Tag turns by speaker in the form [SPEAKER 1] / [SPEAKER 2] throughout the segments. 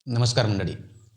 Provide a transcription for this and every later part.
[SPEAKER 1] नमस्कार मंडळी.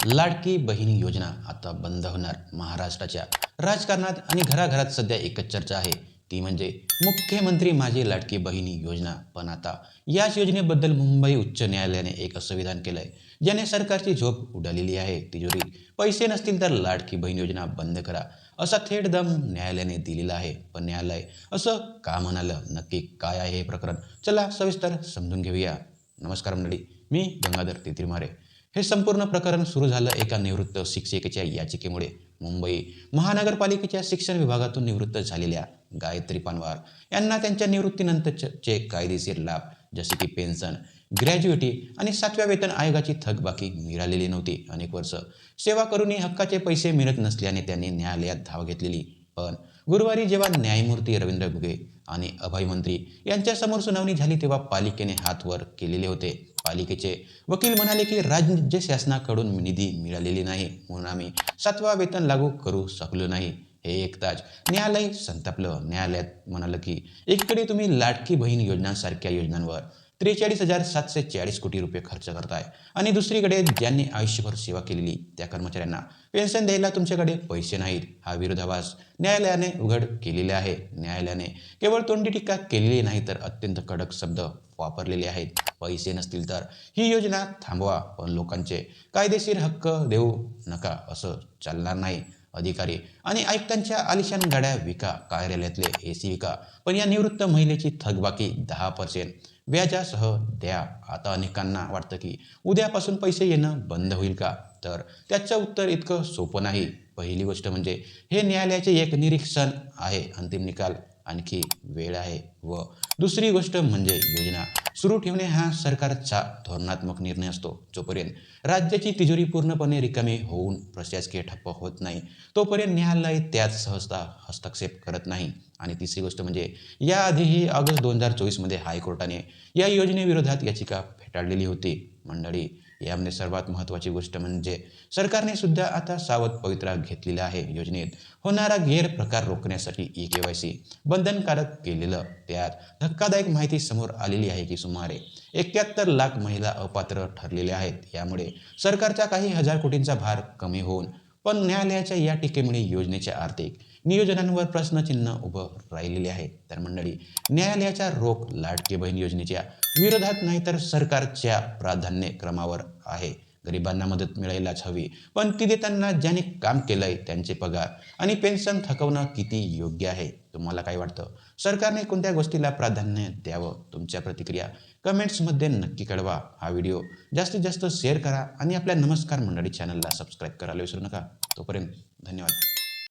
[SPEAKER 1] लाडकी बहीण योजना आता बंद होणार. महाराष्ट्राच्या राजकारणात आणि घराघरात सध्या एकच चर्चा आहे, ती म्हणजे मुख्यमंत्री माझी लाडकी बहीण योजना. पण आता याच योजनेबद्दल मुंबई उच्च न्यायालयाने एक असं विधान केलंय, ज्याने सरकारची झोप उडालेली आहे. तिजोरीत पैसे नसतील तर लाडकी बहीण योजना बंद करा, असा थेट दम न्यायालयाने दिलेला आहे. पण न्यायालय असं का म्हणालं? नक्की काय आहे हे प्रकरण? चला सविस्तर समजून घेऊया. नमस्कार मंडळी, मी गंगाधर तित्रीमारे. हे संपूर्ण प्रकरण सुरू झालं एका निवृत्त शिक्षिकेच्या याचिकेमुळे. मुंबई महानगरपालिकेच्या शिक्षण विभागातून निवृत्त झालेल्या गायत्री पानवार यांना त्यांच्या निवृत्तीनंतरचे कायदेशीर लाभ, जसे की पेन्शन, ग्रॅज्युइटी आणि 7व्या वेतन आयोगाची थकबाकी मिळालेली नव्हती. अनेक वर्ष सेवा करूनही हक्काचे पैसे मिळत नसल्याने त्यांनी न्यायालयात धाव घेतलेली. पण गुरुवारी जेव्हा न्यायमूर्ती रवींद्र घुगे आणि अभय मंत्री यांच्यासमोर सुनावणी झाली, तेव्हा पालिकेने हात वर केलेले होते. पालिकेचे वकील म्हणाले की राज्य शासनाकडून निधी मिळालेली नाही, म्हणून आम्ही 7वा वेतन लागू करू शकलो नाही. हे ऐकताच न्यायालय संतापलं. न्यायालयात म्हणालं की एकीकडे तुम्ही लाडकी बहीण योजनांसारख्या योजनांवर 43,740 कोटी रुपये खर्च करताय आणि दुसरीकडे ज्यांनी आयुष्यभर सेवा केलेली त्या कर्मचाऱ्यांना पेन्शन द्यायला तुमच्याकडे पैसे नाहीत. हा विरोधाभास न्यायालयाने उघड केलेला आहे. न्यायालयाने केवळ तोंडी टीका केलेली नाही, तर अत्यंत कडक शब्द वापरलेले आहेत. पैसे नसतील तर ही योजना थांबवा, पण लोकांचे कायदेशीर हक्क देऊ नका. असं चालणार नाही. अधिकारी आणि आयुक्तांच्या आलिशान गाड्या विका, कार्यालयातले AC विका, पण या निवृत्त महिलेची थकबाकी 10% व्याजासह द्या. आता अनेकांना वाटतं की उद्यापासून पैसे येणं बंद होईल का? तर त्याचं उत्तर इतकं सोपं नाही. पहिली गोष्ट म्हणजे हे न्यायालयाचे एक निरीक्षण आहे, अंतिम निकाल आणखी वेळ आहे. व दुसरी गोष्ट म्हणजे योजना सुरू ठेवणे हा सरकारचा धोरणात्मक निर्णय असतो. जोपर्यंत राज्याची तिजोरी पूर्णपणे रिकामी होऊन प्रशासकीय ठप्प होत नाही, तोपर्यंत न्यायालय त्यात सहजता हस्तक्षेप करत नाही. आणि तिसरी गोष्ट म्हणजे याआधीही ऑगस्ट 2024 हायकोर्टाने या योजनेविरोधात याचिका फेटाळलेली होती. मंडळी, यामध्ये सर्वात महत्त्वाची गोष्ट म्हणजे सरकारने सुद्धा आता सावध पवित्रा घेतलेला आहे. योजनेत होणारा गैरप्रकार रोखण्यासाठी eKYC बंधनकारक केलेलं. त्यात धक्कादायक माहिती समोर आलेली आहे की सुमारे 71 लाख महिला अपात्र ठरलेल्या आहेत. यामुळे सरकारचा काही हजार कोटींचा भार कमी होऊन, पण न्यायालयाच्या या टीकेमुळे योजनेच्या आर्थिक नियोजनांवर प्रश्नचिन्ह उभं राहिलेले आहे. तर मंडळी, न्यायालयाचा रोख लाडकी बहीण योजनेच्या विरोधात नाही, तर सरकारच्या प्राधान्यक्रमावर आहे. गरिबांना मदत मिळायलाच हवी, पण ती देताना ज्यांनी काम केलंय त्यांचे पगार आणि पेन्शन थकवणं किती योग्य आहे? तुम्हाला काय वाटतं? सरकारने कोणत्या गोष्टीला प्राधान्य द्यावं? तुमच्या प्रतिक्रिया कमेंट्समध्ये नक्की कळवा. हा व्हिडिओ जास्तीत जास्त शेअर करा आणि आपल्या नमस्कार मंडळी चॅनलला सबस्क्राईब करायला विसरू नका. तोपर्यंत धन्यवाद.